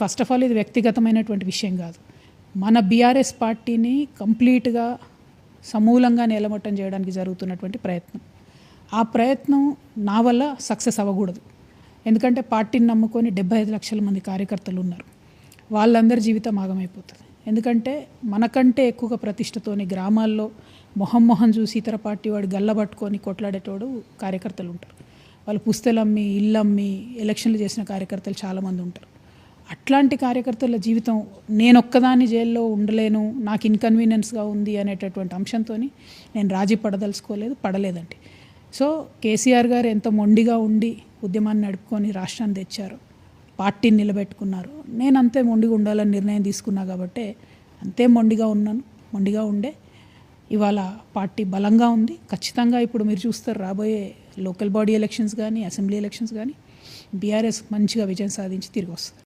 First of all ఇది వ్యక్తిగతమైనటువంటి విషయం కాదు. మన బీఆర్ఎస్ పార్టీని కంప్లీట్గా సమూలంగా నేలమట్టం చేయడానికి జరుగుతున్నటువంటి ప్రయత్నం. ఆ ప్రయత్నం నా వల్ల సక్సెస్ అవ్వకూడదు. ఎందుకంటే పార్టీని నమ్ముకొని 75 లక్షల మంది కార్యకర్తలు ఉన్నారు. వాళ్ళందరి జీవితం ఆగమైపోతుంది. ఎందుకంటే మనకంటే ఎక్కువగా ప్రతిష్టతోని గ్రామాల్లో మొహం చూసి ఇతర పార్టీ వాడు గల్లబట్టుకొని కొట్లాడేటోడు కార్యకర్తలు ఉంటారు. వాళ్ళు పుస్తెలమ్మి ఇల్లమ్మి ఎలక్షన్లు చేసిన కార్యకర్తలు చాలామంది ఉంటారు. అట్లాంటి కార్యకర్తల జీవితం నేనొక్కదాన్ని జైల్లో ఉండలేను, నాకు ఇన్కన్వీనియన్స్గా ఉంది అనేటటువంటి అంశంతో నేను రాజీ పడలేదండి. సో కేసీఆర్ గారు ఎంత మొండిగా ఉండి ఉద్యమాన్ని నడుపుకొని రాష్ట్రాన్ని తెచ్చారు, పార్టీని నిలబెట్టుకున్నారు. నేను అంతే మొండిగా ఉండాలని నిర్ణయం తీసుకున్నా కాబట్టి అంతే మొండిగా ఉండే ఇవాళ పార్టీ బలంగా ఉంది. ఖచ్చితంగా ఇప్పుడు మీరు చూస్తారు రాబోయే లోకల్ బాడీ ఎలక్షన్స్ కానీ అసెంబ్లీ ఎలక్షన్స్ కానీ బీఆర్ఎస్ మంచిగా విజయం సాధించి తిరిగి వస్తుంది.